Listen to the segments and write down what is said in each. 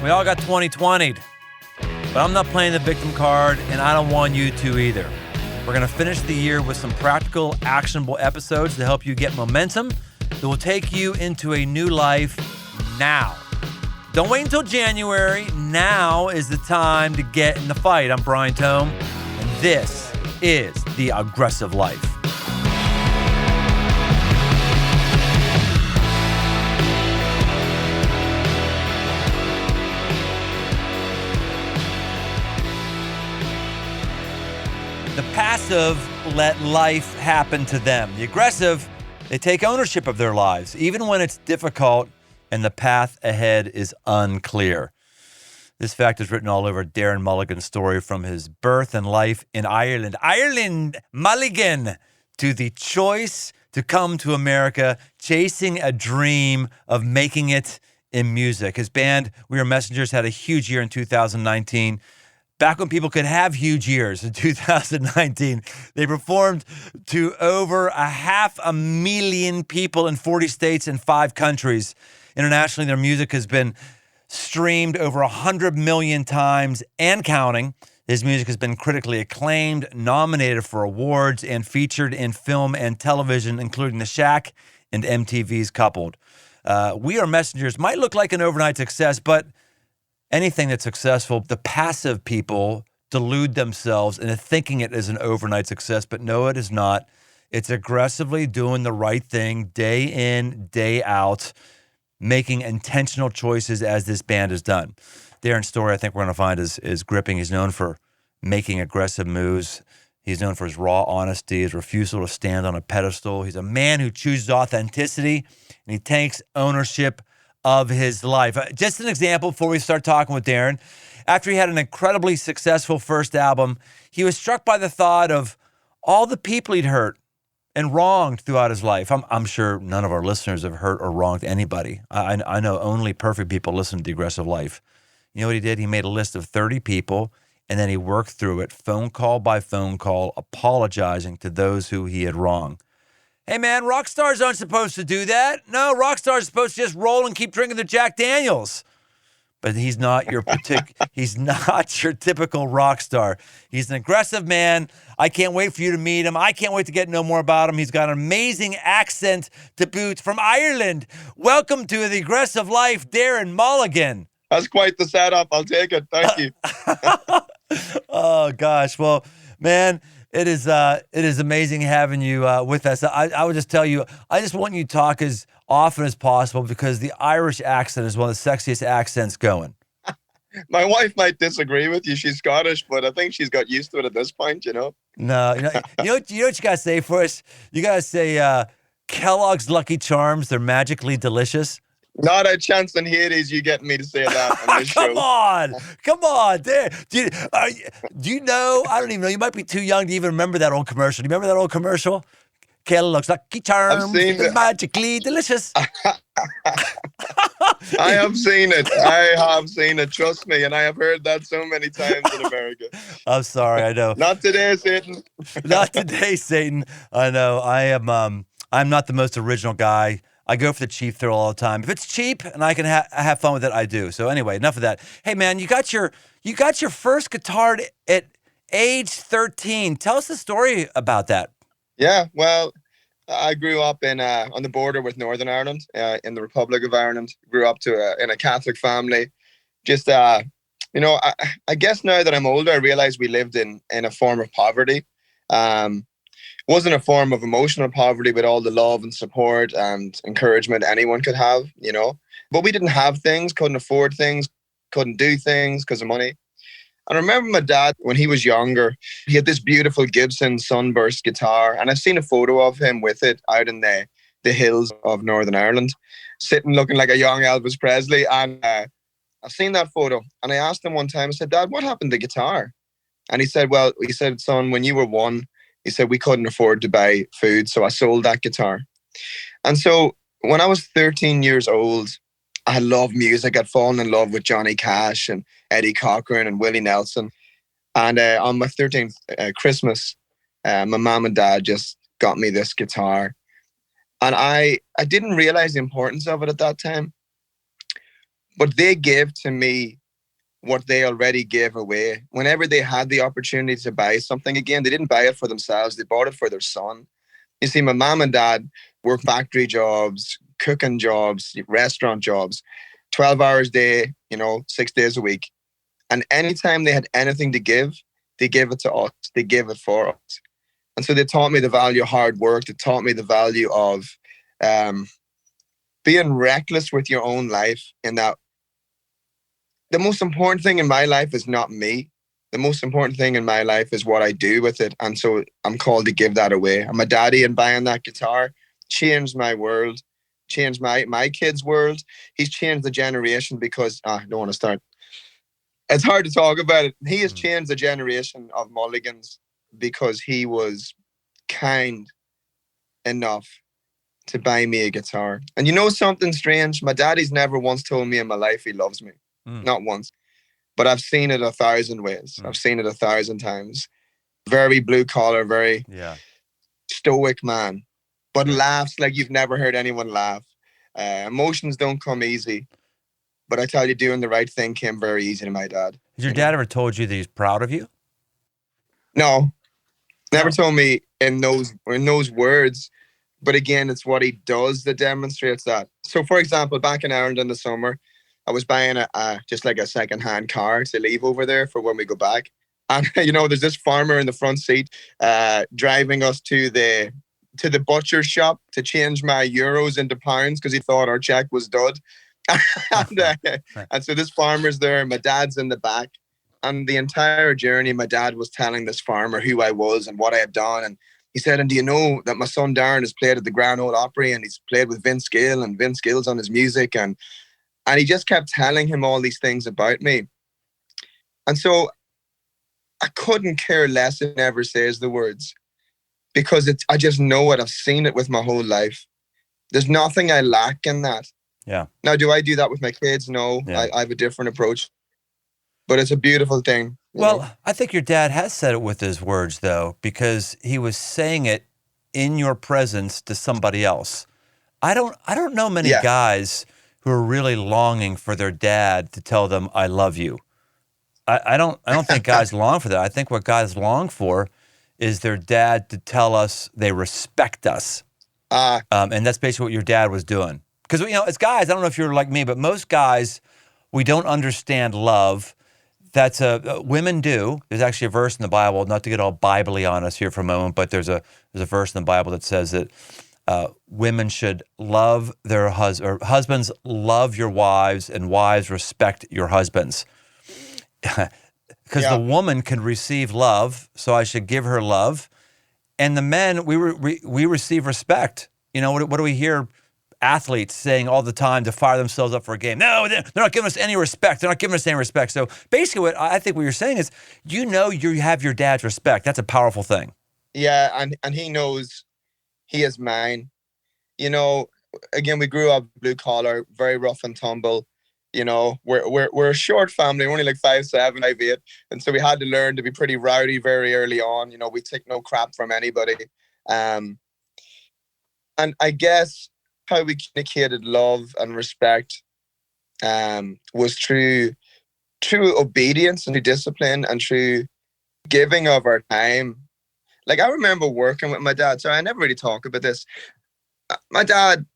We all got 2020'd, but I'm not playing the victim card, and I don't want you to either. We're going to finish the year with some practical, actionable episodes to help you get momentum that will take you into a new life now. Don't wait until January. Now is the time to get in the fight. I'm Brian Tome, and this is The Aggressive Life. The passive let life happen to them. The aggressive, they take ownership of their lives, even when it's difficult and the path ahead is unclear. This fact is written all over Darren Mulligan's story from his birth and life in Ireland. Ireland Mulligan, to the choice to come to America, chasing a dream of making it in music. His band, We Are Messengers, had a huge year in 2019. Back when people could have huge years in 2019, they performed to over 500,000 people in 40 states and 5 countries. Internationally, their music has been streamed over 100 million times and counting. His music has been critically acclaimed, nominated for awards, and featured in film and television, including The Shack and MTV's Coupled. We Are Messengers might look like an overnight success, but anything that's successful, the passive people delude themselves into thinking it is an overnight success, but no, it is not. It's aggressively doing the right thing day in, day out, making intentional choices as this band has done. Darren's story, I think we're going to find is gripping. He's known for making aggressive moves. He's known for his raw honesty, his refusal to stand on a pedestal. He's a man who chooses authenticity, and he takes ownership of his life. Just an example before we start talking with Darren. After he had an incredibly successful first album, he was struck by the thought of all the people he'd hurt and wronged throughout his life. I'm sure none of our listeners have hurt or wronged anybody. I know only perfect people listen to The Aggressive Life. You know what he did? He made a list of 30 people, and then he worked through it, phone call by phone call, apologizing to those who he had wronged. Hey, man, rock stars aren't supposed to do that. No, rock stars are supposed to just roll and keep drinking their Jack Daniels. But he's not your typical rock star. He's an aggressive man. I can't wait for you to meet him. I can't wait to get to know more about him. He's got an amazing accent to boot from Ireland. Welcome to The Aggressive Life, Darren Mulligan. That's quite the setup. I'll take it. Thank you. Oh, gosh. Well, man, it is amazing having you with us. I would just tell you, I just want you to talk as often as possible because the Irish accent is one of the sexiest accents going. My wife might disagree with you. She's Scottish, but I think she's got used to it at this point, you know? No, you know what you got to say for us? You got to say Kellogg's Lucky Charms, they're magically delicious. Not a chance in Hades you getting me to say that on this show. Come on. There. Do you know? I don't even know. You might be too young to even remember that old commercial. Do you remember that old commercial? Kellogg's Lucky Charms, they're magically delicious. I have seen it. Trust me, and I have heard that so many times in America. I'm sorry. I know. Not today, Satan. Not today, Satan. I know. I'm not the most original guy. I go for the cheap thrill all the time. If it's cheap and I can have fun with it, I do. So anyway, enough of that. Hey man, you got your first guitar at age 13. Tell us the story about that. Yeah, well, I grew up in on the border with Northern Ireland, in the Republic of Ireland. Grew up in a Catholic family. Just I guess now that I'm older, I realize we lived in a form of poverty. Wasn't a form of emotional poverty, but all the love and support and encouragement anyone could have, you know. But we didn't have things, couldn't afford things, couldn't do things because of money. And I remember my dad, when he was younger, he had this beautiful Gibson Sunburst guitar. And I've seen a photo of him with it out in the hills of Northern Ireland, sitting looking like a young Elvis Presley. And I've seen that photo. And I asked him one time, I said, Dad, what happened to the guitar? And he said, son, when you were 1, he said, we couldn't afford to buy food, so I sold that guitar. And so when I was 13 years old, I loved music. I'd fallen in love with Johnny Cash and Eddie Cochran and Willie Nelson. And on my 13th Christmas, my mom and dad just got me this guitar. And I didn't realize the importance of it at that time. but they gave to me what they already gave away. Whenever they had the opportunity to buy something again, they didn't buy it for themselves. They bought it for their son. You see, my mom and dad work factory jobs, cooking jobs, restaurant jobs, 12 hours a day, 6 days a week. And anytime they had anything to give, they gave it to us. They gave it for us. And so they taught me the value of hard work. They taught me the value of being reckless with your own life, in that the most important thing in my life is not me. The most important thing in my life is what I do with it. And so I'm called to give that away. And my daddy, in buying that guitar, changed my world, changed my kid's world. He's changed the generation because, I don't want to start. It's hard to talk about it. He has changed the generation of Mulligans because he was kind enough to buy me a guitar. And you know something strange? My daddy's never once told me in my life he loves me. Not once. But I've seen it 1,000 ways. I've seen it 1,000 times. Very blue collar, very stoic man, but laughs like you've never heard anyone laugh. Emotions don't come easy, but I tell you, doing the right thing came very easy to my dad. Has your dad ever told you that he's proud of you? No, never told me in those words. But again, it's what he does that demonstrates that. So, for example, back in Ireland in the summer, I was buying just like a second-hand car to leave over there for when we go back. And, there's this farmer in the front seat driving us to the butcher shop to change my euros into pounds because he thought our check was dud. And so this farmer's there, my dad's in the back. And the entire journey, my dad was telling this farmer who I was and what I had done. And he said, and do you know that my son Darren has played at the Grand Ole Opry and he's played with Vince Gill and Vince Gill's on his music. And he just kept telling him all these things about me. And so I couldn't care less if he never says the words, because I just know it. I've seen it with my whole life. There's nothing I lack in that. Yeah. Now, do I do that with my kids? No, I have a different approach, but it's a beautiful thing. Well, I think your dad has said it with his words, though, because he was saying it in your presence to somebody else. I don't know many guys who are really longing for their dad to tell them, I love you. I don't think guys long for that. I think what guys long for is their dad to tell us they respect us. And that's basically what your dad was doing. Because, as guys, I don't know if you're like me, but most guys, we don't understand love. That's women do. There's actually a verse in the Bible, not to get all Bible-y on us here for a moment, but there's a verse in the Bible that says that women should love their husbands love your wives, and wives respect your husbands. Because the woman can receive love, so I should give her love. And the men, we receive respect. What do we hear athletes saying all the time to fire themselves up for a game? No, they're not giving us any respect. They're not giving us any respect. So basically what you're saying is, you have your dad's respect. That's a powerful thing. Yeah, and he knows he is mine. Again, we grew up blue collar, very rough and tumble. We're a short family. We're only like 5'7", 5'8", and so we had to learn to be pretty rowdy very early on. We take no crap from anybody. And I guess how we communicated love and respect was through obedience and through discipline and through giving of our time. Like, I remember working with my dad. So I never really talk about this. My dad,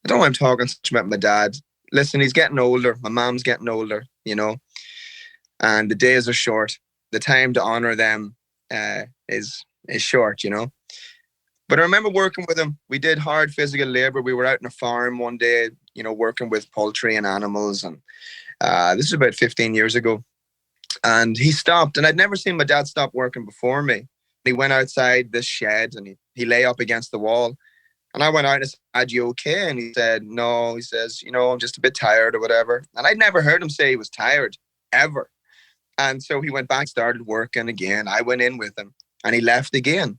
I don't know why I'm talking so much about my dad. Listen, he's getting older. My mom's getting older, and the days are short. The time to honor them is short, But I remember working with him. We did hard physical labor. We were out in a farm one day, working with poultry and animals. And this is about 15 years ago. And he stopped. And I'd never seen my dad stop working before me. He went outside this shed and he lay up against the wall. And I went out and said, "Are you okay?" And he said, "No." He says, "I'm just a bit tired or whatever." And I'd never heard him say he was tired, ever. And so he went back, started working again. I went in with him and he left again.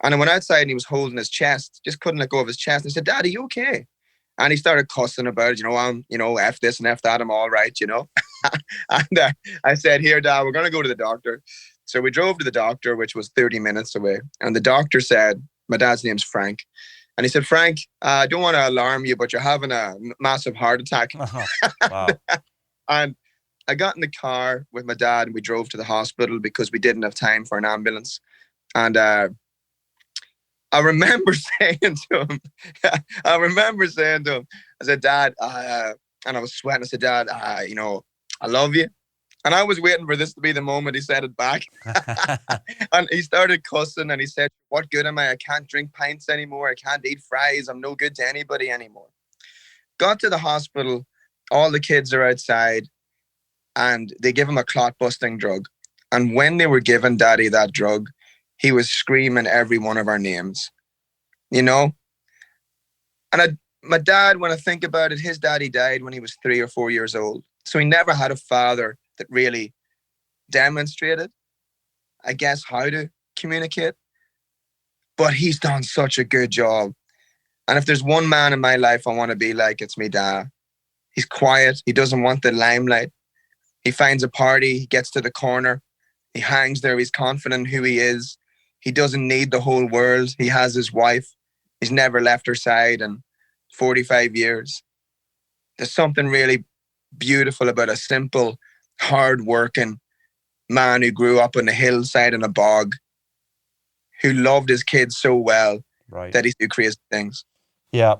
And I went outside and he was holding his chest, just couldn't let go of his chest. And I said, "Dad, are you okay?" And he started cussing about it. I'm, F this and F that, I'm all right, And I said, "Here, Dad, we're going to go to the doctor." So we drove to the doctor, which was 30 minutes away. And the doctor said, my dad's name's Frank. And he said, "Frank, I don't want to alarm you, but you're having a massive heart attack." Wow. And I got in the car with my dad and we drove to the hospital because we didn't have time for an ambulance. And I remember saying to him, I said, Dad, and I was sweating. I said, Dad, I love you. And I was waiting for this to be the moment he said it back. And he started cussing and he said, what good am I? I can't drink pints anymore. I can't eat fries. I'm no good to anybody anymore. Got to the hospital. All the kids are outside and they give him a clot busting drug. And when they were giving Daddy that drug, he was screaming every one of our names, you know? And my dad, when I think about it, his daddy died when he was 3 or 4 years old. So he never had a father that really demonstrated, I guess, how to communicate. But he's done such a good job. And if there's one man in my life I want to be like, it's me dad. He's quiet. He doesn't want the limelight. He finds a party. He gets to the corner. He hangs there. He's confident who he is. He doesn't need the whole world. He has his wife. He's never left her side in 45 years. There's something really beautiful about a simple, hard-working man who grew up on a hillside in a bog, who loved his kids so well that he did crazy things. Yeah,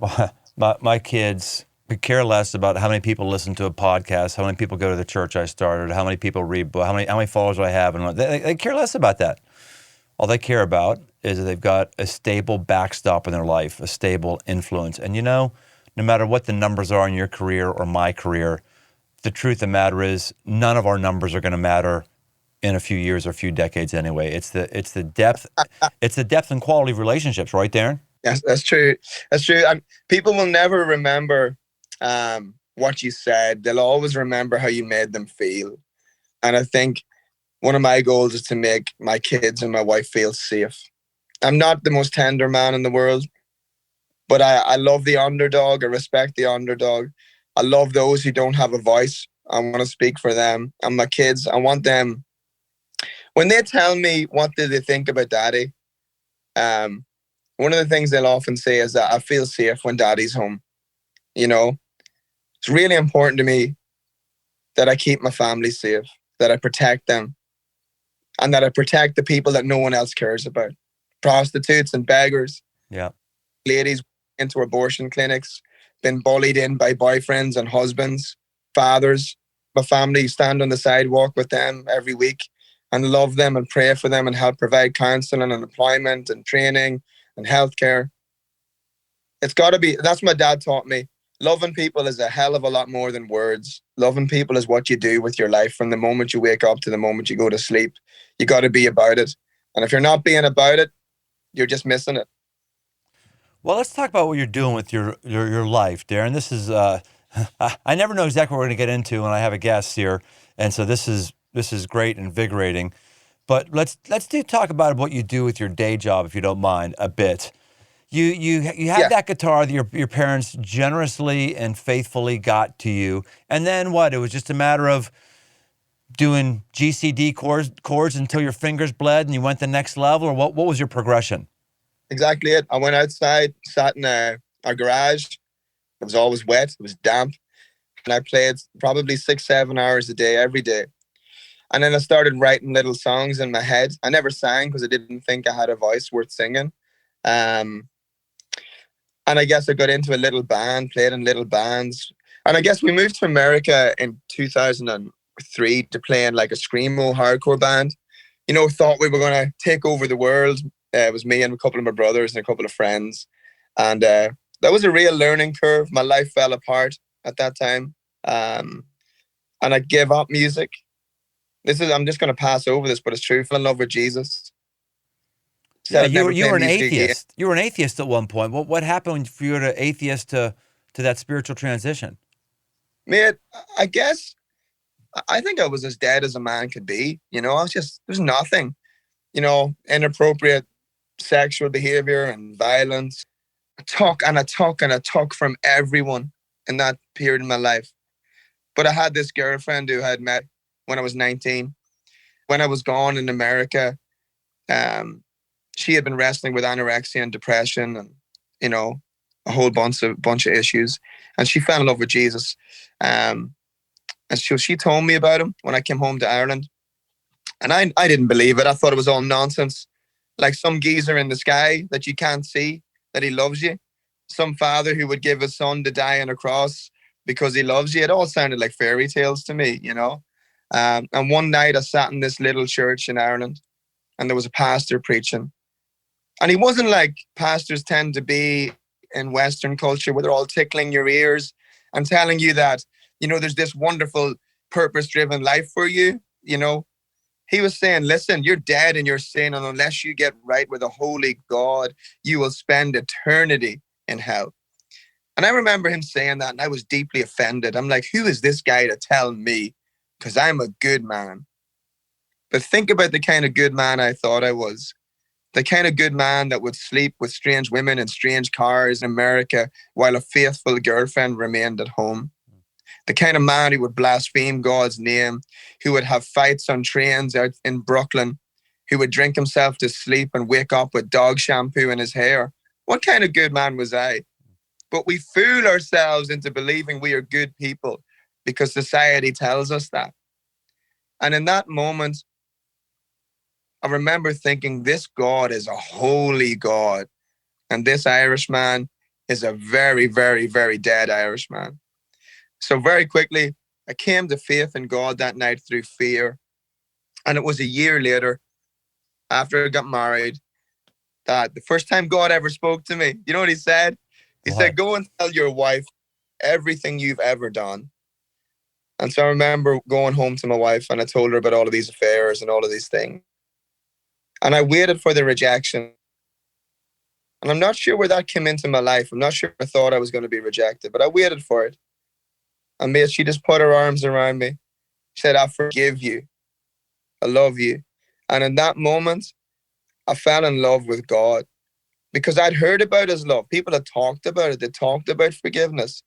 my kids could care less about how many people listen to a podcast, how many people go to the church I started, how many people read books, how many followers I have, and they care less about that. All they care about is that they've got a stable backstop in their life, a stable influence. And no matter what the numbers are in your career or my career, the truth of the matter is none of our numbers are going to matter in a few years or a few decades anyway. It's the depth, it's the depth and quality of relationships, right, Darren? Yes, that's true. That's true. And people will never remember what you said. They'll always remember how you made them feel. And I think one of my goals is to make my kids and my wife feel safe. I'm not the most tender man in the world, but I love the underdog. I respect the underdog. I love those who don't have a voice. I want to speak for them. And my kids, I want them, when they tell me what do they think about Daddy, one of the things they'll often say is that I feel safe when Daddy's home. It's really important to me that I keep my family safe, that I protect them, and that I protect the people that no one else cares about. Prostitutes and beggars. Yeah. Ladies into abortion clinics, been bullied in by boyfriends and husbands, fathers. My family stand on the sidewalk with them every week and love them and pray for them and help provide counseling and employment and training and healthcare. It's got to be, that's what my dad taught me. Loving people is a hell of a lot more than words. Loving people is what you do with your life from the moment you wake up to the moment you go to sleep. You got to be about it. And if you're not being about it, you're just missing it. Well, let's talk about what you're doing with your life, Darren. This is, I never know exactly what we're going to get into when I have a guest here. And so this is great and invigorating. But let's talk about what you do with your day job, if you don't mind, a bit. You had that guitar that your parents generously and faithfully got to you. And then what? It was just a matter of doing GCD chords until your fingers bled and you went the next level? Or what was your progression? Exactly it. I went outside, sat in our garage. It was always wet. It was damp. And I played probably 6-7 hours a day, every day. And then I started writing little songs in my head. I never sang because I didn't think I had a voice worth singing. And I guess I got into a little band, played in little bands. And I guess we moved to America in 2003 to play in like a screamo hardcore band. Thought we were going to take over the world. It was me and a couple of my brothers and a couple of friends. And that was a real learning curve. My life fell apart at that time. And I gave up music. I'm just going to pass over this, but it's true. I fell in love with Jesus. Yeah, you were an atheist. Again. You were an atheist at one point. What happened for you to atheist to that spiritual transition? Mate, I guess I think I was as dead as a man could be. There's nothing. Inappropriate sexual behavior and violence. I took from everyone in that period in my life. But I had this girlfriend who I had met when I was 19. When I was gone in America, she had been wrestling with anorexia and depression and, a whole bunch of issues. And she fell in love with Jesus. And And she told me about him when I came home to Ireland. And I didn't believe it. I thought it was all nonsense. Like some geezer in the sky that you can't see, that he loves you. Some father who would give his son to die on a cross because he loves you. It all sounded like fairy tales to me, you know. And one night I sat in this little church in Ireland, and there was a pastor preaching. And he wasn't like pastors tend to be in Western culture, where they're all tickling your ears and telling you that, you know, there's this wonderful purpose-driven life for you, you know. He was saying, listen, you're dead in your sin, and unless you get right with a holy God, you will spend eternity in hell. And I remember him saying that, and I was deeply offended. I'm like, who is this guy to tell me? Because I'm a good man. But think about the kind of good man I thought I was. The kind of good man that would sleep with strange women in strange cars in America while a faithful girlfriend remained at home. The kind of man who would blaspheme God's name, who would have fights on trains out in Brooklyn, who would drink himself to sleep and wake up with dog shampoo in his hair. What kind of good man was I? But we fool ourselves into believing we are good people because society tells us that. And in that moment, I remember thinking, this God is a holy God. And this Irishman is a very, very, very dead Irishman. So very quickly, I came to faith in God that night through fear. And it was a year later, after I got married, that the first time God ever spoke to me, you know what he said? He said, go and tell your wife everything you've ever done. And so I remember going home to my wife, and I told her about all of these affairs and all of these things. And I waited for the rejection. And I'm not sure where that came into my life. I'm not sure I thought I was going to be rejected, but I waited for it. And mate, she just put her arms around me. She said, I forgive you. I love you. And in that moment, I fell in love with God because I'd heard about his love. People had talked about it. They talked about forgiveness.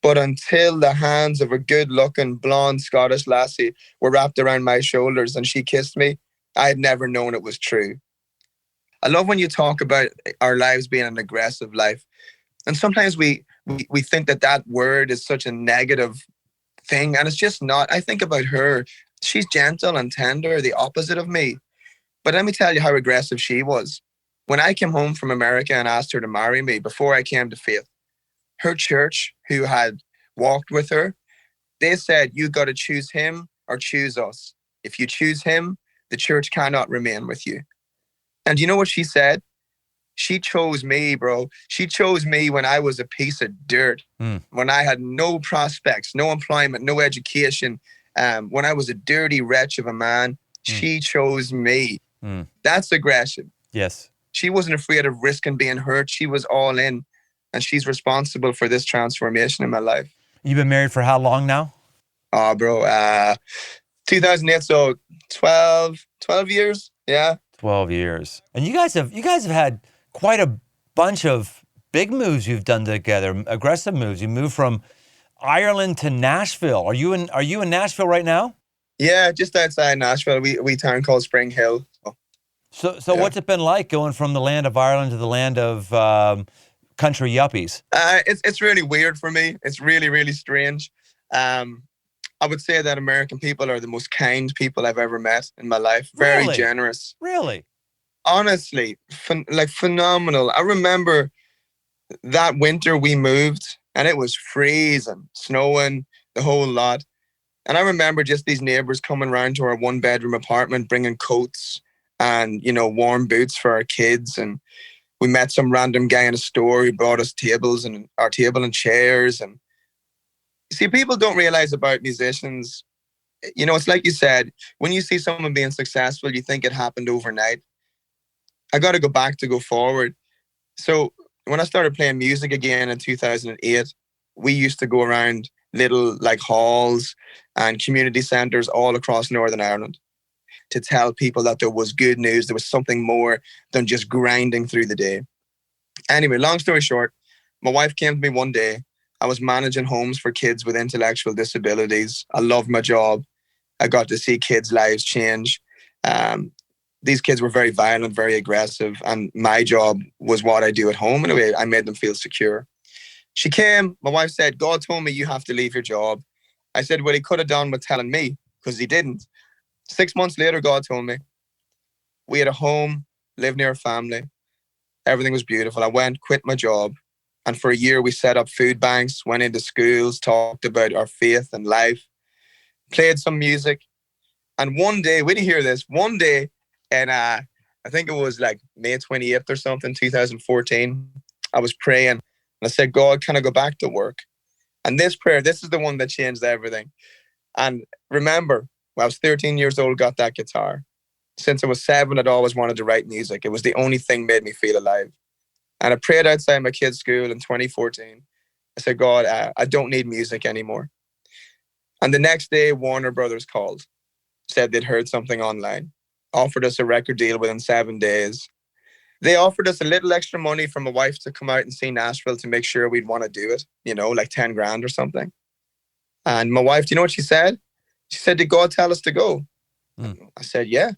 But until the hands of a good-looking, blonde Scottish lassie were wrapped around my shoulders and she kissed me, I had never known it was true. I love when you talk about our lives being an aggressive life. And sometimes we think that word is such a negative thing, and it's just not. I think about her. She's gentle and tender, the opposite of me. But let me tell you how aggressive she was. When I came home from America and asked her to marry me before I came to faith, her church, who had walked with her, they said, you got to choose him or choose us. If you choose him, the church cannot remain with you. And you know what she said? She chose me, bro. She chose me when I was a piece of dirt, when I had no prospects, no employment, no education, when I was a dirty wretch of a man. She chose me. That's aggression. Yes. She wasn't afraid of risking being hurt. She was all in, and she's responsible for this transformation in my life. You've been married for how long now? Oh, bro, 2008, so 12 years. Yeah. 12 years. And you guys have had quite a bunch of big moves you've done together, aggressive moves. You moved from Ireland to Nashville. Are you in Nashville right now? Yeah, just outside Nashville. We town called Spring Hill. So yeah. What's it been like going from the land of Ireland to the land of country yuppies? It's really weird for me. It's really, really strange. I would say that American people are the most kind people I've ever met in my life. Very Really? generous. Really? Honestly, phenomenal. I remember that winter we moved and it was freezing, snowing, the whole lot. And I remember just these neighbors coming around to our 1-bedroom apartment, bringing coats and, you know, warm boots for our kids. And we met some random guy in a store who brought us tables and our table and chairs. And see, people don't realize about musicians. You know, it's like you said, when you see someone being successful, you think it happened overnight. I got to go back to go forward. So when I started playing music again in 2008, we used to go around little like halls and community centres all across Northern Ireland to tell people that there was good news. There was something more than just grinding through the day. Anyway, long story short, my wife came to me one day. I was managing homes for kids with intellectual disabilities. I loved my job. I got to see kids' lives change. These kids were very violent, very aggressive, and my job was what I do at home. In a way, I made them feel secure. She came, my wife said, God told me you have to leave your job I said, well, he could have done with telling me, because he didn't. 6 months later, God told me. We had a home, lived near a family. Everything was beautiful. I went, quit my job. And for a year, we set up food banks, went into schools, talked about our faith and life, played some music. And one day, wait to hear this, one day, and I think it was like May 28th or something, 2014, I was praying. And I said, God, can I go back to work? And this prayer, this is the one that changed everything. And remember, when I was 13 years old, got that guitar. Since I was 7, I'd always wanted to write music. It was the only thing made me feel alive. And I prayed outside my kids' school in 2014. I said, God, I don't need music anymore. And the next day, Warner Brothers called, said they'd heard something online, offered us a record deal within 7 days. They offered us a little extra money for my wife to come out and see Nashville to make sure we'd want to do it, like 10 grand or something. And my wife, do you know what she said? She said, did God tell us to go? I said, yeah.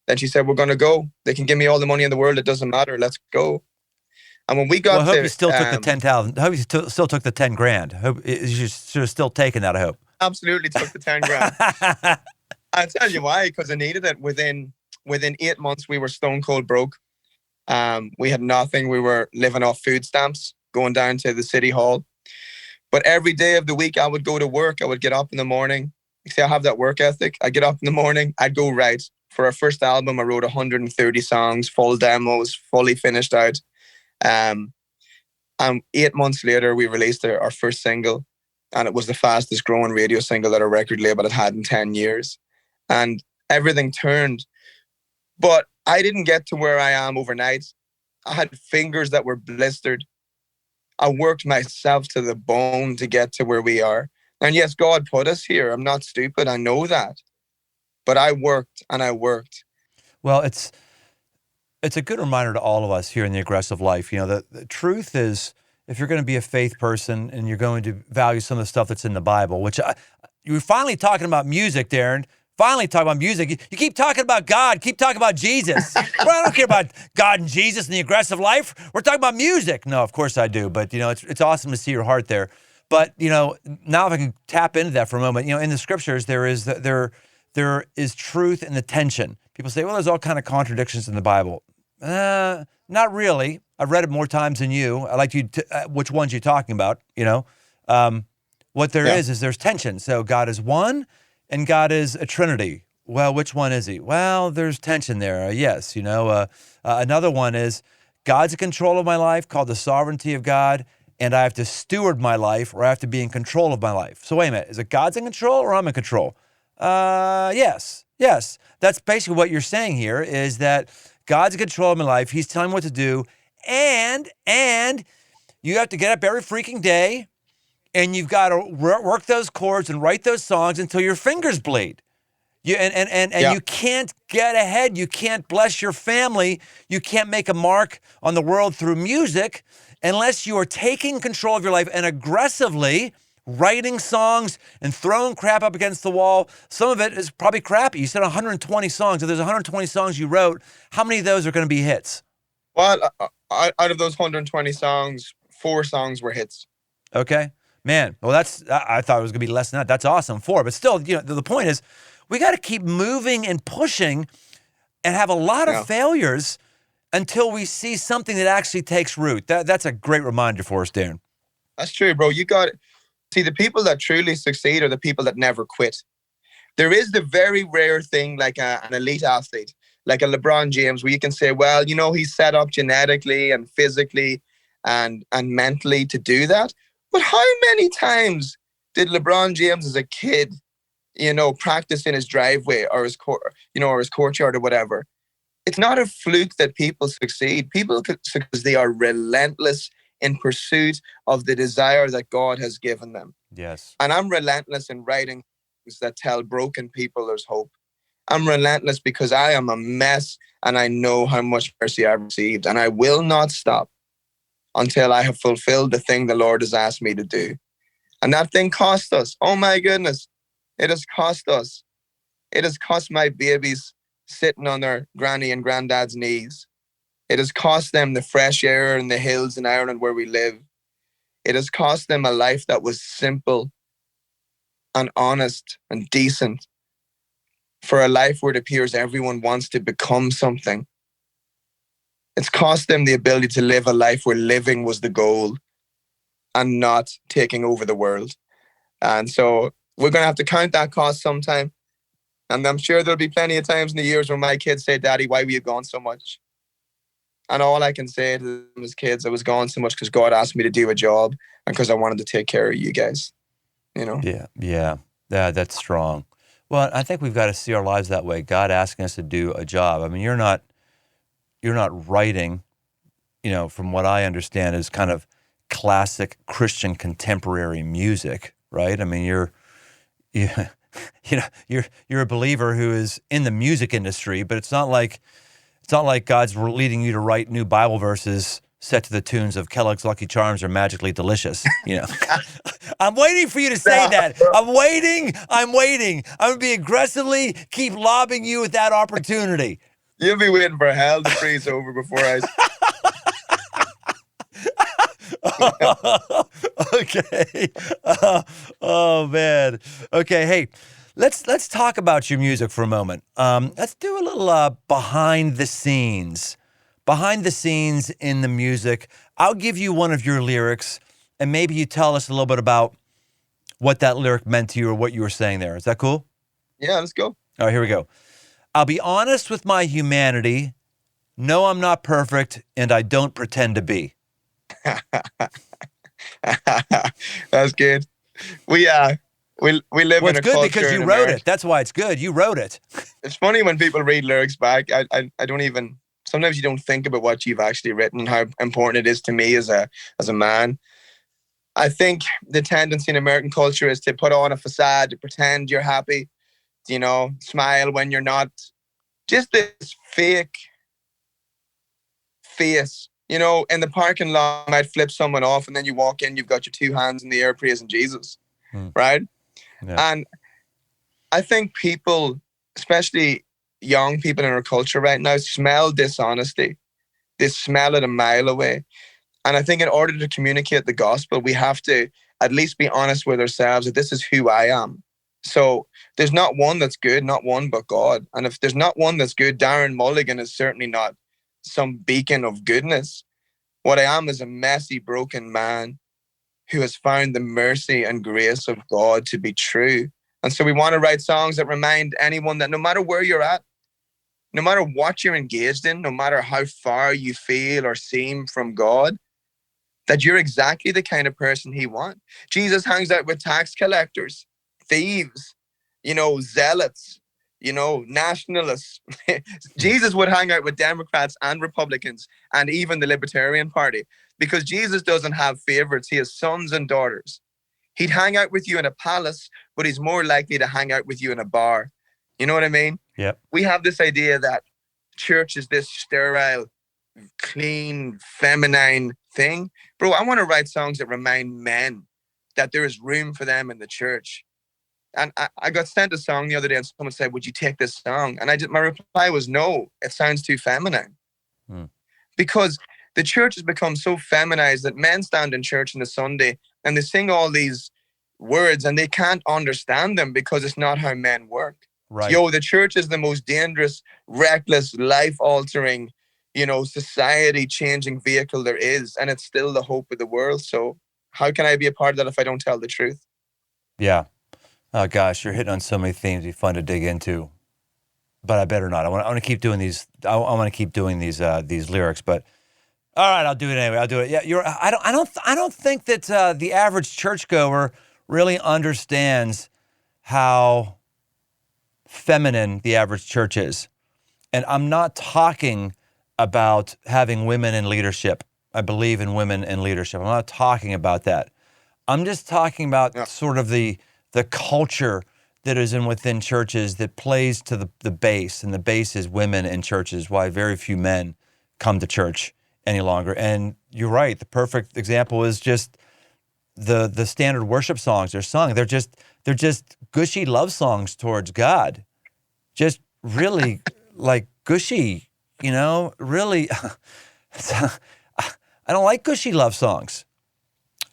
Then she said, we're going to go. They can give me all the money in the world. It doesn't matter. Let's go. And when we got I hope you still took the 10,000. I hope you still took the 10 grand. You should have still taken that, I hope. Absolutely took the 10 grand. I'll tell you why, because I needed it. Within 8 months, we were stone cold broke. We had nothing. We were living off food stamps, going down to the city hall. But every day of the week, I would go to work. I would get up in the morning. You see, I have that work ethic. I'd get up in the morning. I'd go write. For our first album, I wrote 130 songs, full demos, fully finished out. And 8 months later, we released our first single. And it was the fastest growing radio single that our record label had had in 10 years. And everything turned. But I didn't get to where I am overnight. I had fingers that were blistered. I worked myself to the bone to get to where we are. And yes, God put us here. I'm not stupid. I know that. But I worked and I worked. Well, it's a good reminder to all of us here in the aggressive life. The truth is, if you're going to be a faith person and you're going to value some of the stuff that's in the Bible, which you're finally talking about music, Darren. Finally talking about music. You keep talking about God. Keep talking about Jesus. Well, I don't care about God and Jesus and the aggressive life. We're talking about music. No, of course I do. But, it's awesome to see your heart there. But, now if I can tap into that for a moment, in the scriptures, there is truth in the tension. People say, well, there's all kind of contradictions in the Bible. Not really. I've read it more times than you. I like you which ones you're talking about, What there is there's tension. So God is one and God is a Trinity. Well, which one is he? Well, there's tension there. Yes, another one is God's in control of my life, called the sovereignty of God, and I have to steward my life, or I have to be in control of my life. So wait a minute, is it God's in control or I'm in control? Yes. That's basically what you're saying here, is that God's in control of my life. He's telling me what to do. And you have to get up every freaking day and you've got to work those chords and write those songs until your fingers bleed. You can't get ahead. You can't bless your family. You can't make a mark on the world through music unless you are taking control of your life and aggressively writing songs and throwing crap up against the wall. Some of it is probably crappy. You said 120 songs. If there's 120 songs you wrote, how many of those are going to be hits? Well, out of those 120 songs, 4 songs were hits. Okay. Man, well, I thought it was going to be less than that. That's awesome. 4. But still, the point is, we got to keep moving and pushing and have a lot of failures until we see something that actually takes root. That's a great reminder for us, Darren. That's true, bro. You got it. See, the people that truly succeed are the people that never quit. There is the very rare thing, like an elite athlete, like a LeBron James, where you can say, well, he's set up genetically and physically and mentally to do that. But how many times did LeBron James as a kid, practice in his driveway or his courtyard or whatever? It's not a fluke that people succeed. People succeed because they are relentless in pursuit of the desire that God has given them. Yes. And I'm relentless in writing things that tell broken people there's hope. I'm relentless because I am a mess and I know how much mercy I've received, and I will not stop until I have fulfilled the thing the Lord has asked me to do. And that thing cost us. Oh my goodness. It has cost us. It has cost my babies sitting on their granny and granddad's knees. It has cost them the fresh air in the hills in Ireland where we live. It has cost them a life that was simple and honest and decent for a life where it appears everyone wants to become something. It's cost them the ability to live a life where living was the goal and not taking over the world. And so we're going to have to count that cost sometime. And I'm sure there'll be plenty of times in the years where my kids say, Daddy, why were you gone so much? And all I can say to them as kids, I was gone so much because God asked me to do a job and because I wanted to take care of you guys, you know? Yeah, that's strong. Well, I think we've got to see our lives that way. God asking us to do a job. I mean, you're not writing, from what I understand, is kind of classic Christian contemporary music, right? I mean, you're a believer who is in the music industry, but it's not like God's leading you to write new Bible verses set to the tunes of Kellogg's Lucky Charms or Magically Delicious. I'm waiting for you to say that. I'm waiting. I'm going to be aggressively keep lobbing you with that opportunity. You'll be waiting for hell to freeze over before I... Okay. Oh man. Okay. Hey, let's talk about your music for a moment. Let's do a little behind the scenes in the music. I'll give you one of your lyrics, and maybe you tell us a little bit about what that lyric meant to you or what you were saying there. Is that cool? Yeah, let's go. All right, here we go. I'll be honest with my humanity. No, I'm not perfect, and I don't pretend to be. That's good. We live in a culture. It's good because you wrote it. That's why it's good. You wrote it. It's funny when people read lyrics back. I don't even. Sometimes you don't think about what you've actually written and how important it is to me as a man. I think the tendency in American culture is to put on a facade, to pretend you're happy, smile when you're not. Just this fake face. In the parking lot, you might flip someone off and then you walk in, you've got your two hands in the air praising Jesus, right? Yeah. And I think people, especially young people in our culture right now, smell dishonesty. They smell it a mile away. And I think in order to communicate the gospel, we have to at least be honest with ourselves that this is who I am. So there's not one that's good, not one but God. And if there's not one that's good, Darren Mulligan is certainly not some beacon of goodness. What I am is a messy, broken man who has found the mercy and grace of God to be true. And so we want to write songs that remind anyone that no matter where you're at, no matter what you're engaged in, no matter how far you feel or seem from God, that you're exactly the kind of person he wants. Jesus hangs out with tax collectors, thieves, zealots, nationalists. Jesus would hang out with Democrats and Republicans and even the Libertarian Party because Jesus doesn't have favorites. He has sons and daughters. He'd hang out with you in a palace, but he's more likely to hang out with you in a bar. You know what I mean? Yep. We have this idea that church is this sterile, clean, feminine thing. Bro, I want to write songs that remind men that there is room for them in the church. And I got sent a song the other day and someone said, would you take this song? And my reply was, no, it sounds too feminine. Because the church has become so feminized that men stand in church on a Sunday and they sing all these words and they can't understand them because it's not how men work. Right. The church is the most dangerous, reckless, life-altering, society-changing vehicle there is. And it's still the hope of the world. So how can I be a part of that if I don't tell the truth? Yeah. Oh gosh, you're hitting on so many themes. It'd be fun to dig into, but I better not. I want to keep doing these. I want to keep doing these lyrics. But all right, I'll do it anyway. I'll do it. Yeah, I don't think that the average churchgoer really understands how feminine the average church is, and I'm not talking about having women in leadership. I believe in women in leadership. I'm not talking about that. I'm just talking about sort of the culture that is within churches that plays to the base, and the base is women in churches, why very few men come to church any longer. And you're right, the perfect example is just the standard worship songs they're sung. They're just gushy love songs towards God. Just really like gushy, really. I don't like gushy love songs.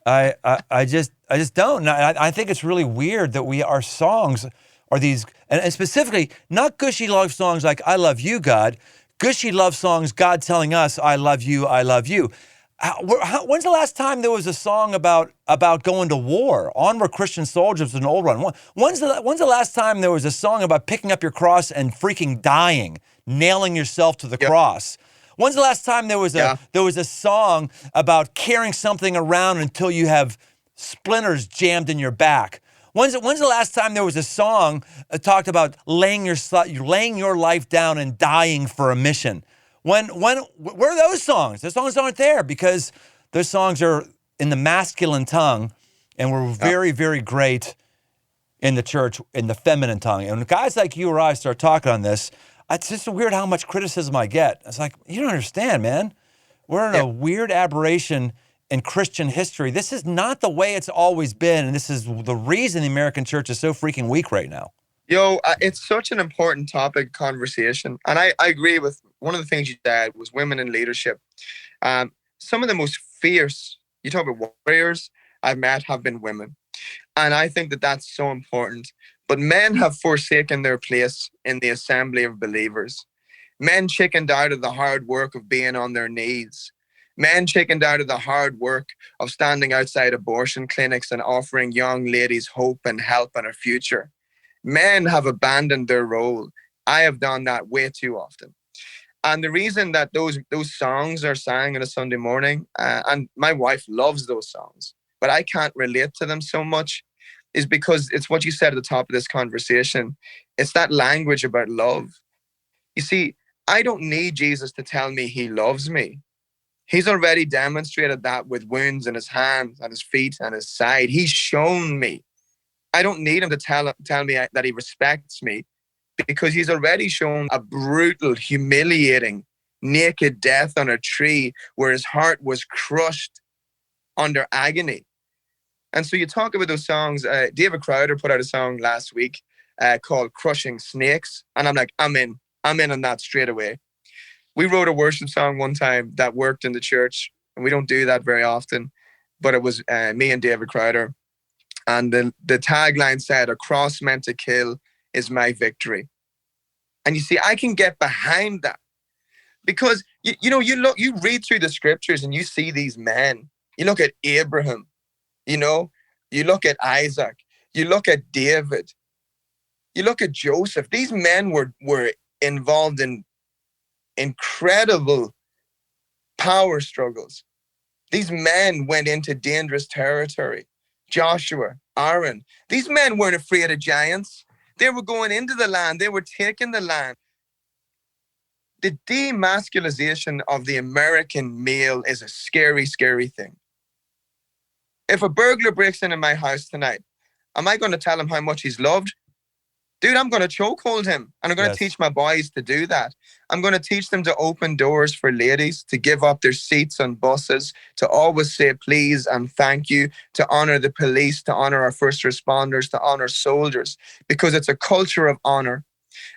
I just don't. And I think it's really weird that our songs are these, and specifically not gushy love songs like "I love you, God," gushy love songs, God telling us, "I love you, I love you." When's the last time there was a song about going to war? "Onward, Christian Soldiers" is an old one. When's the last time there was a song about picking up your cross and freaking dying, nailing yourself to the cross? When's the last time there was a song about carrying something around until you have splinters jammed in your back? When's the last time there was a song talked about laying your life down and dying for a mission? Where are those songs? Those songs aren't there because those songs are in the masculine tongue, and we're very, very great in the church in the feminine tongue. And when guys like you or I start talking on this, it's just weird how much criticism I get. It's like, you don't understand, man. We're in a weird aberration in Christian history. This is not the way it's always been, and this is the reason the American church is so freaking weak right now. It's such an important topic conversation. And I agree with one of the things you said was women in leadership. Some of the most fierce, you talk about warriors I've met have been women. And I think that that's so important. But men have forsaken their place in the assembly of believers. Men chickened out of the hard work of being on their knees. Men chickened out of the hard work of standing outside abortion clinics and offering young ladies hope and help and a future. Men have abandoned their role. I have done that way too often. And the reason that those songs are sang on a Sunday morning, and my wife loves those songs, but I can't relate to them so much, is because it's what you said at the top of this conversation. It's that language about love. You see, I don't need Jesus to tell me he loves me. He's already demonstrated that with wounds in his hands and his feet and his side. He's shown me. I don't need him to tell me that he respects me, because he's already shown a brutal, humiliating, naked death on a tree where his heart was crushed under agony. And so you talk about those songs. David Crowder put out a song last week called "Crushing Snakes." And I'm like, I'm in on that straight away. We wrote a worship song one time that worked in the church, and we don't do that very often, but it was me and David Crowder. And the tagline said, "A cross meant to kill is my victory." And you see, I can get behind that, because you read through the scriptures and you see these men. You look at Abraham, you look at Isaac, you look at David, you look at Joseph. These men were involved in incredible power struggles. These men went into dangerous territory. Joshua, Aaron, these men weren't afraid of giants. They were going into the land. They were taking the land. The demasculization of the American male is a scary, scary thing. If a burglar breaks into my house tonight, am I going to tell him how much he's loved? Dude, I'm going to chokehold him, and I'm going to teach my boys to do that. I'm going to teach them to open doors for ladies, to give up their seats on buses, to always say please and thank you, to honor the police, to honor our first responders, to honor soldiers, because it's a culture of honor.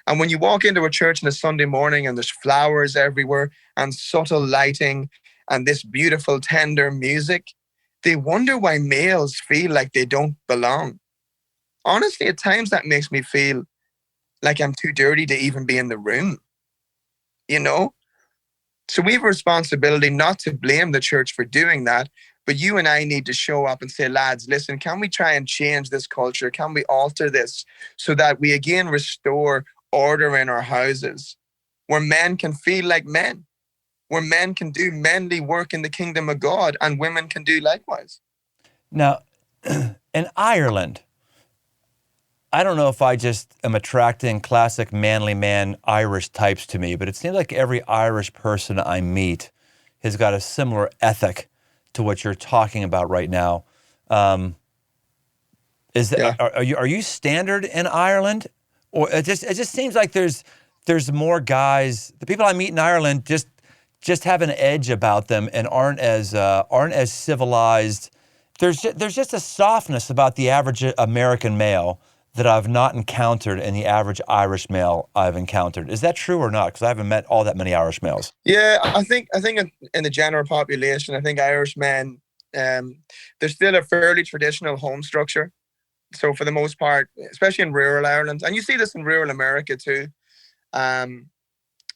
And when you walk into a church on a Sunday morning and there's flowers everywhere and subtle lighting and this beautiful, tender music, they wonder why males feel like they don't belong. Honestly, at times that makes me feel like I'm too dirty to even be in the room, So we have a responsibility not to blame the church for doing that, but you and I need to show up and say, lads, listen, can we try and change this culture? Can we alter this so that we again restore order in our houses, where men can feel like men, where men can do manly work in the kingdom of God and women can do likewise? Now, in Ireland, I don't know if I just am attracting classic manly man Irish types to me, but it seems like every Irish person I meet has got a similar ethic to what you're talking about right now. Are you standard in Ireland, or it just seems like there's more guys? The people I meet in Ireland just have an edge about them and aren't as civilized. There's just a softness about the average American male that I've not encountered in the average Irish male I've encountered. Is that true or not? Because I haven't met all that many Irish males. Yeah, I think in the general population, I think Irish men There's still a fairly traditional home structure. So for the most part, especially in rural Ireland, and you see this in rural America too, um,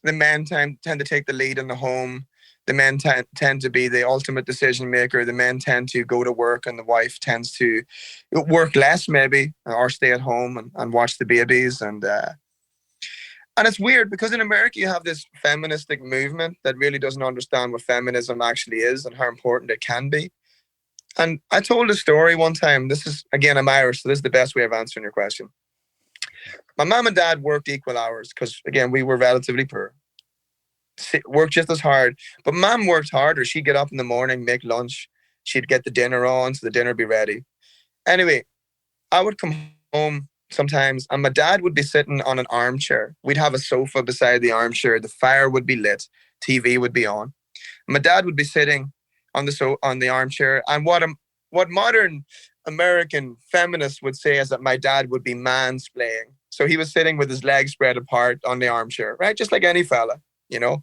the men tend to take the lead in the home. The men tend to be the ultimate decision maker. The men tend to go to work, and the wife tends to work less, maybe, or stay at home and watch the babies. And it's weird because in America you have this feministic movement that really doesn't understand what feminism actually is and how important it can be. And I told a story one time. This is, again, I'm Irish, so this is the best way of answering your question. My mom and dad worked equal hours because, again, we were relatively poor. Worked just as hard. But mom worked harder. She'd get up in the morning, make lunch. She'd get the dinner on so the dinner would be ready. Anyway, I would come home sometimes and my dad would be sitting on an armchair. We'd have a sofa beside the armchair. The fire would be lit. TV would be on. My dad would be sitting on the armchair. And what modern American feminists would say is that my dad would be mansplaining. So he was sitting with his legs spread apart on the armchair, right? Just like any fella, you know.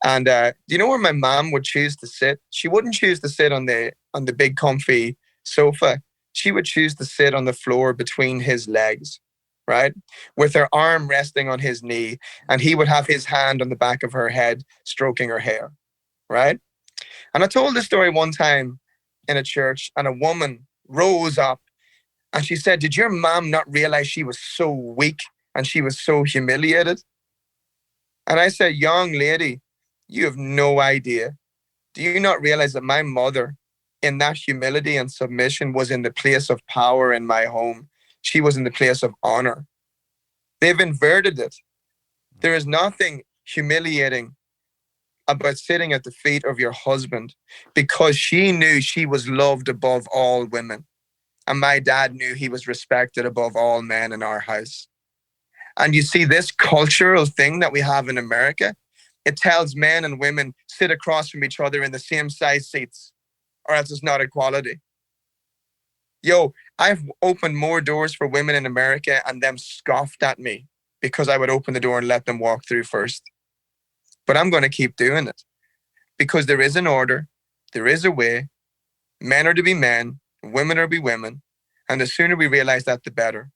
And do you know where my mom would choose to sit? She wouldn't choose to sit on the big comfy sofa. She would choose to sit on the floor between his legs, right? With her arm resting on his knee, and he would have his hand on the back of her head, stroking her hair, right? And I told this story one time in a church, and a woman rose up and she said, "Did your mom not realize she was so weak and she was so humiliated?" And I said, "Young lady, you have no idea. Do you not realize that my mother, in that humility and submission, was in the place of power in my home? She was in the place of honor. They've inverted it. There is nothing humiliating about sitting at the feet of your husband because she knew she was loved above all women. And my dad knew he was respected above all men in our house." And you see this cultural thing that we have in America, it tells men and women sit across from each other in the same size seats, or else it's not equality. Yo, I've opened more doors for women in America and them scoffed at me because I would open the door and let them walk through first. But I'm going to keep doing it because there is an order, there is a way. Men are to be men, women are to be women. And the sooner we realize that, the better.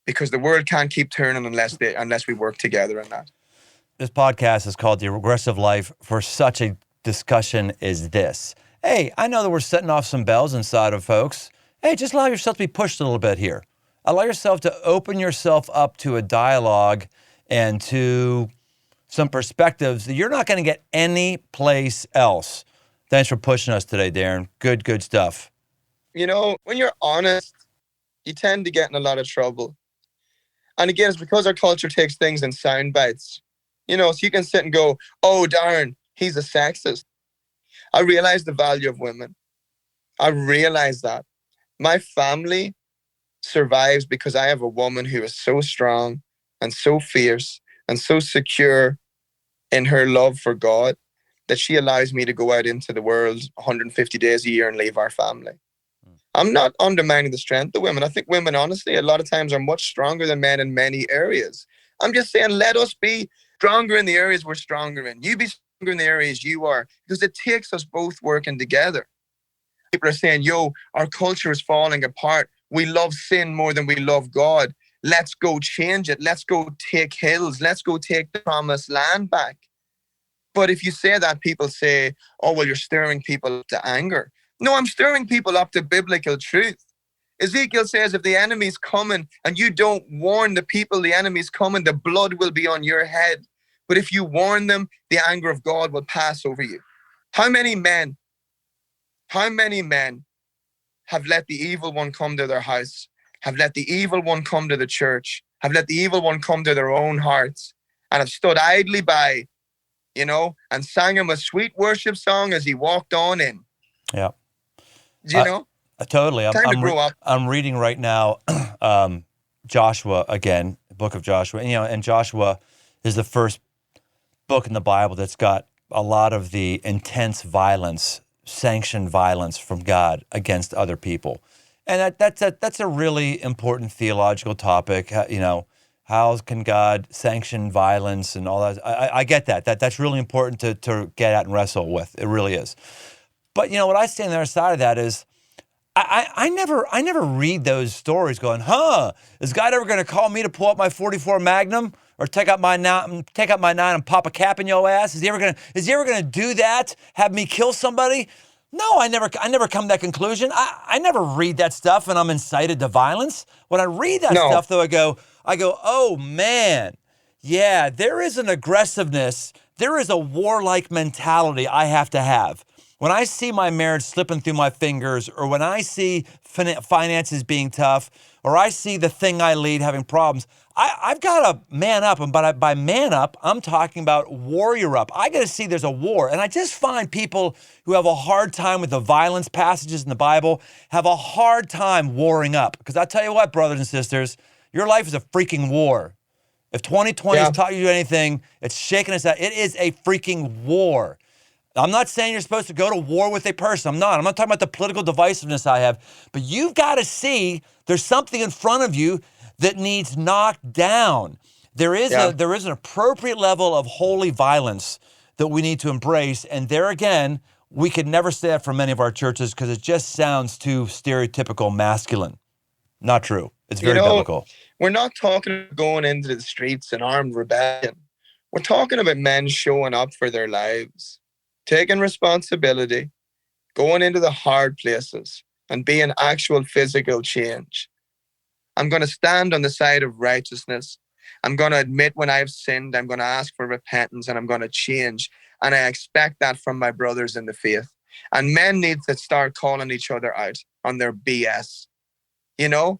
Because the world can't keep turning unless we work together on that. This podcast is called The Regressive Life for such a discussion as this. Hey, I know that we're setting off some bells inside of folks. Hey, just allow yourself to be pushed a little bit here. Allow yourself to open yourself up to a dialogue and to some perspectives that you're not going to get any place else. Thanks for pushing us today, Darren. Good stuff. You know, when you're honest, you tend to get in a lot of trouble. And again, it's because our culture takes things in sound bites. You know, so you can sit and go, "Oh, Darren, he's a sexist." I realize the value of women. I realize that. My family survives because I have a woman who is so strong and so fierce and so secure in her love for God that she allows me to go out into the world 150 days a year and leave our family. I'm not undermining the strength of women. I think women, honestly, a lot of times are much stronger than men in many areas. I'm just saying, let us be stronger in the areas we're stronger in. You be stronger in the areas you are, because it takes us both working together. People are saying, yo, our culture is falling apart. We love sin more than we love God. Let's go change it. Let's go take hills. Let's go take the promised land back. But if you say that, people say, "Oh, well, you're stirring people up to anger." No, I'm stirring people up to biblical truth. Ezekiel says if the enemy's coming and you don't warn the people the enemy's coming, the blood will be on your head. But if you warn them, the anger of God will pass over you. How many men have let the evil one come to their house, have let the evil one come to the church, have let the evil one come to their own hearts, and have stood idly by, you know, and sang him a sweet worship song as he walked on in? Yeah. Do you know? Totally. Time to grow up. I'm reading right now Joshua again, the book of Joshua. And Joshua is the first book in the Bible that's got a lot of the intense violence, sanctioned violence from God against other people. And that's a really important theological topic. How can God sanction violence and all that? I get that. That's really important to get at and wrestle with. It really is. But you know what I say on the other side of that is, I never read those stories going, is God ever going to call me to pull up my 44 Magnum or take out my nine and pop a cap in your ass? Is he ever going to do that? Have me kill somebody? No, I never come to that conclusion. I never read that stuff and I'm incited to violence. When I read that No. stuff though, I go, oh man, yeah, there is an aggressiveness. There is a warlike mentality I have to have. When I see my marriage slipping through my fingers, or when I see finances being tough, or I see the thing I lead having problems, I've got to man up. And by man up, I'm talking about warrior up. I got to see there's a war. And I just find people who have a hard time with the violence passages in the Bible have a hard time warring up. Because I tell you what, brothers and sisters, your life is a freaking war. If 2020 has taught you anything, it's shaking us out. It is a freaking war. I'm not saying you're supposed to go to war with a person. I'm not talking about the political divisiveness I have. But you've got to see there's something in front of you that needs knocked down. There is an appropriate level of holy violence that we need to embrace. And there again, we could never say that for many of our churches because it just sounds too stereotypical masculine. Not true. It's very biblical. We're not talking about going into the streets in armed rebellion. We're talking about men showing up for their lives, taking responsibility, going into the hard places and being actual physical change. I'm going to stand on the side of righteousness. I'm going to admit when I've sinned. I'm going to ask for repentance and I'm going to change. And I expect that from my brothers in the faith. And men need to start calling each other out on their BS. You know,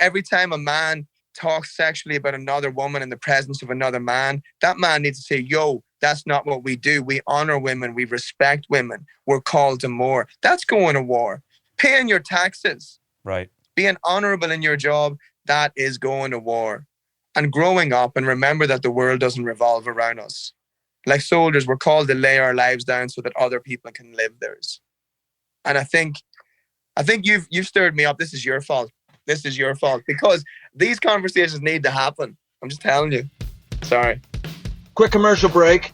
every time a man talks sexually about another woman in the presence of another man, that man needs to say, yo, that's not what we do. We honor women. We respect women. We're called to more. That's going to war. Paying your taxes. Right. Being honorable in your job, that is going to war. And growing up and remember that the world doesn't revolve around us. Like soldiers, we're called to lay our lives down so that other people can live theirs. And I think you've stirred me up. This is your fault. This is your fault because these conversations need to happen. I'm just telling you. Sorry. Quick commercial break.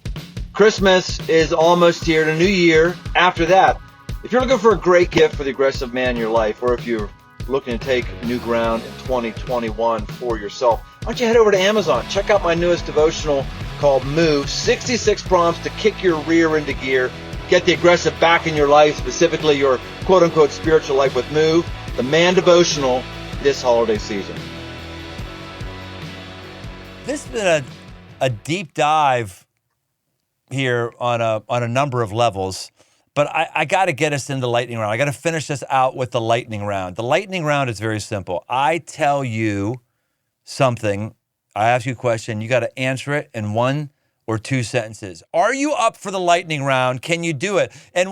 Christmas is almost here, the new year. After that, if you're looking for a great gift for the aggressive man in your life, or if you're looking to take new ground in 2021 for yourself, why don't you head over to Amazon? Check out my newest devotional called Move, 66 prompts to kick your rear into gear, get the aggressive back in your life, specifically your quote-unquote spiritual life with Move, the man devotional this holiday season. This has been a deep dive here on a number of levels, but I got to get us into the lightning round. I got to finish this out with the lightning round. The lightning round is very simple. I tell you something, I ask you a question, you got to answer it in 1 or 2 sentences. Are you up for the lightning round? Can you do it? And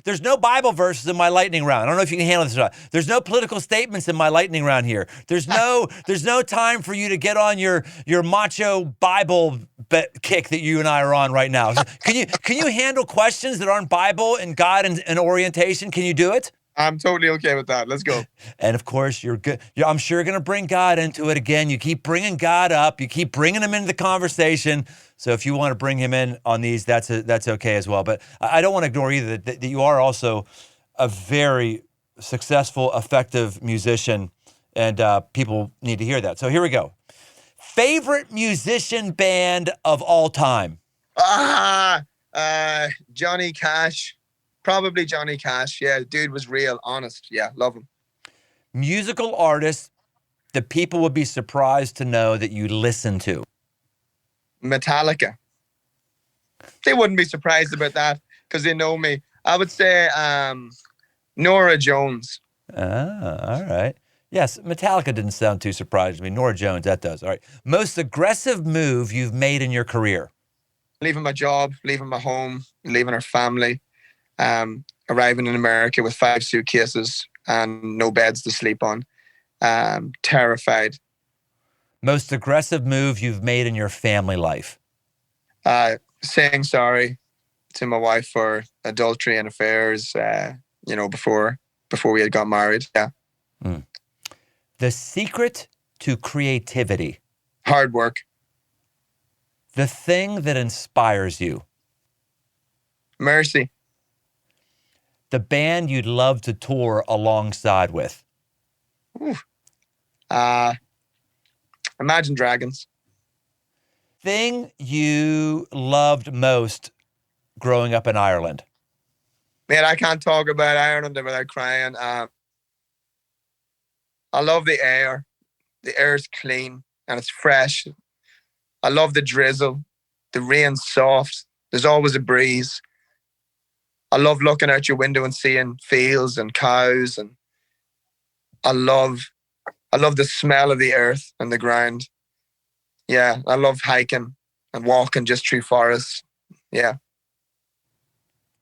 there's no Bible verses in my lightning round. I don't know if you can handle this or not. There's no political statements in my lightning round here. There's no time for you to get on your macho Bible kick that you and I are on right now. Can you handle questions that aren't Bible and God and orientation? Can you do it? I'm totally okay with that. Let's go. And of course, you're good. I'm sure you're going to bring God into it again. You keep bringing God up. You keep bringing him into the conversation. So if you want to bring him in on these, that's okay as well. But I don't want to ignore either that you are also a very successful, effective musician, and people need to hear that. So here we go. Favorite musician band of all time? Johnny Cash. Probably Johnny Cash. Yeah, dude was real, honest. Yeah, love him. Musical artist that people would be surprised to know that you listen to? Metallica. They wouldn't be surprised about that because they know me. I would say Norah Jones. All right. Yes, Metallica didn't sound too surprising to me. Norah Jones, that does. All right. Most aggressive move you've made in your career? Leaving my job, leaving my home, leaving our family. Arriving in America with 5 suitcases and no beds to sleep on. Terrified. Most aggressive move you've made in your family life? Saying sorry to my wife for adultery and affairs, before we had got married. Yeah. The secret to creativity? Hard work. The thing that inspires you? Mercy. the band you'd love to tour alongside with? Ooh. Imagine Dragons. Thing you loved most growing up in Ireland? Man, I can't talk about Ireland without crying. I love the air. The air is clean and it's fresh. I love the drizzle. The rain's soft. There's always a breeze. I love looking out your window and seeing fields and cows, and I love the smell of the earth and the ground. Yeah, I love hiking and walking just through forests. Yeah.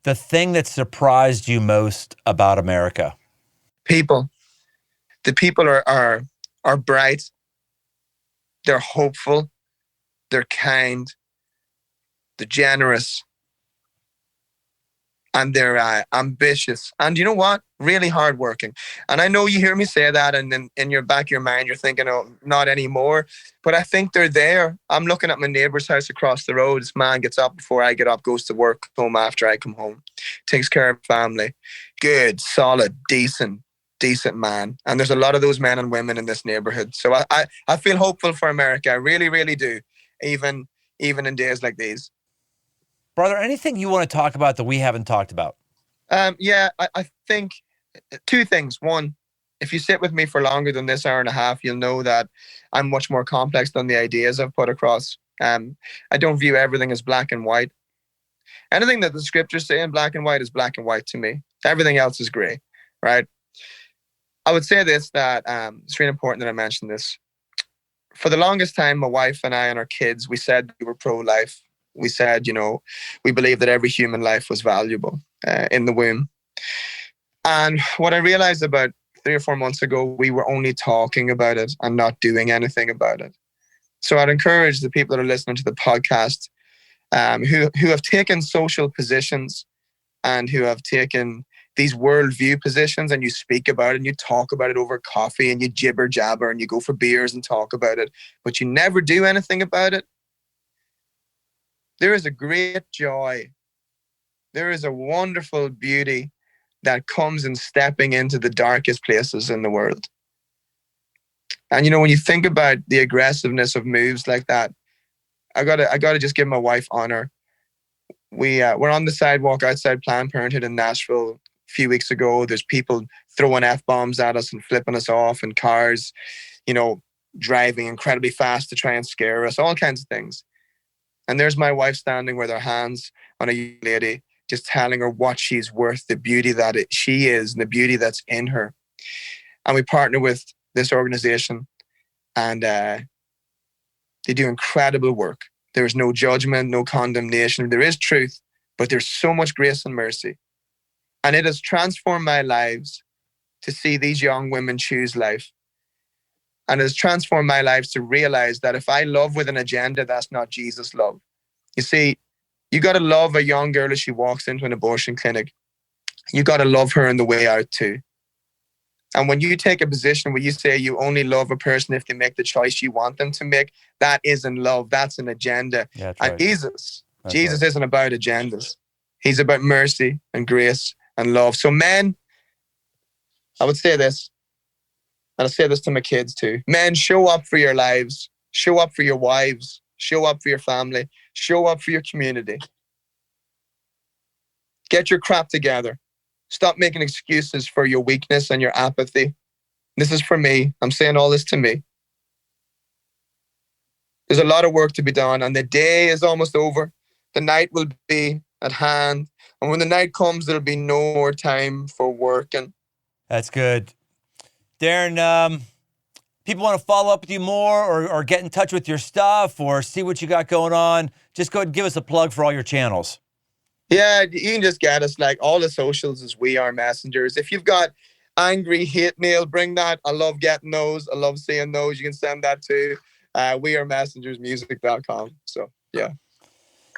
The thing that surprised you most about America? People. The people are bright. They're hopeful. They're kind. They're generous. And they're ambitious. And you know what? Really hardworking. And I know you hear me say that, and then in your back of your mind, you're thinking, oh, not anymore. But I think they're there. I'm looking at my neighbour's house across the road. This man gets up before I get up, goes to work, home after I come home, takes care of family. Good, solid, decent man. And there's a lot of those men and women in this neighbourhood. So I feel hopeful for America. I really, really do. Even in days like these. Brother, anything you want to talk about that we haven't talked about? Yeah, I think two things. One, if you sit with me for longer than this hour and a half, you'll know that I'm much more complex than the ideas I've put across. I don't view everything as black and white. Anything that the scriptures say in black and white is black and white to me. Everything else is gray, right? I would say this, that it's really important that I mention this. For the longest time, my wife and I and our kids, we said we were pro-life. We said, we believed that every human life was valuable in the womb. And what I realized about 3 or 4 months ago, we were only talking about it and not doing anything about it. So I'd encourage the people that are listening to the podcast who have taken social positions and who have taken these worldview positions, and you speak about it and you talk about it over coffee and you jibber jabber and you go for beers and talk about it, but you never do anything about it. There is a great joy. There is a wonderful beauty that comes in stepping into the darkest places in the world. And when you think about the aggressiveness of moves like that, I gotta just give my wife honor. We're on the sidewalk outside Planned Parenthood in Nashville a few weeks ago. There's people throwing F-bombs at us and flipping us off, and cars, driving incredibly fast to try and scare us, all kinds of things. And there's my wife standing with her hands on a young lady, just telling her what she's worth, the beauty that she is, and the beauty that's in her. And we partner with this organization, and they do incredible work. There is no judgment, no condemnation. There is truth, but there's so much grace and mercy. And it has transformed my lives to see these young women choose life. And it has transformed my lives to realize that if I love with an agenda, that's not Jesus' love. You see, you got to love a young girl as she walks into an abortion clinic. You got to love her on the way out too. And when you take a position where you say you only love a person if they make the choice you want them to make, that isn't love. That's an agenda. Yeah, and right. Jesus isn't about agendas. He's about mercy and grace and love. So men, I would say this, and I say this to my kids too. Men, show up for your lives. Show up for your wives. Show up for your family. Show up for your community. Get your crap together. Stop making excuses for your weakness and your apathy. This is for me. I'm saying all this to me. There's a lot of work to be done, and the day is almost over. The night will be at hand. And when the night comes, there'll be no more time for working. That's good. Darren, people want to follow up with you more or get in touch with your stuff or see what you got going on, just go ahead and give us a plug for all your channels. Yeah, you can just get us, like all the socials is We Are Messengers. If you've got angry hate mail, bring that. I love getting those. I love seeing those. You can send that to wearemessengersmusic.com. So, yeah.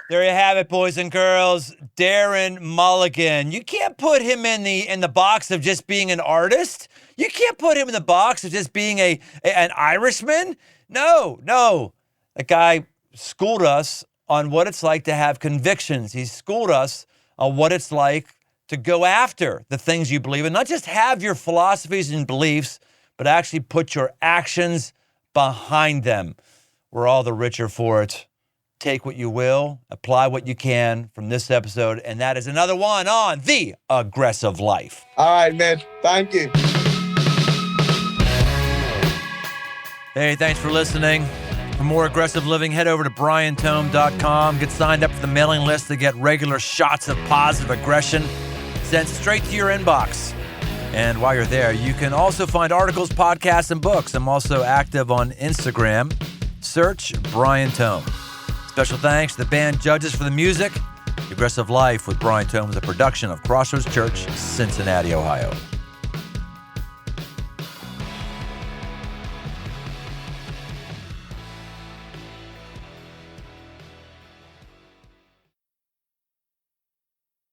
There you have it, boys and girls. Darren Mulligan. You can't put him in the box of just being an artist. You can't put him in the box of just being an Irishman. No. That guy schooled us on what it's like to have convictions. He's schooled us on what it's like to go after the things you believe in, not just have your philosophies and beliefs, but actually put your actions behind them. We're all the richer for it. Take what you will, apply what you can from this episode, and that is another one on The Aggressive Life. All right, man. Thank you. Hey, thanks for listening. For more aggressive living, head over to briantome.com. Get signed up for the mailing list to get regular shots of positive aggression sent straight to your inbox. And while you're there, you can also find articles, podcasts, and books. I'm also active on Instagram. Search Brian Tome. Special thanks to the band judges for the music. The Aggressive Life with Brian Tome is a production of Crossroads Church, Cincinnati, Ohio.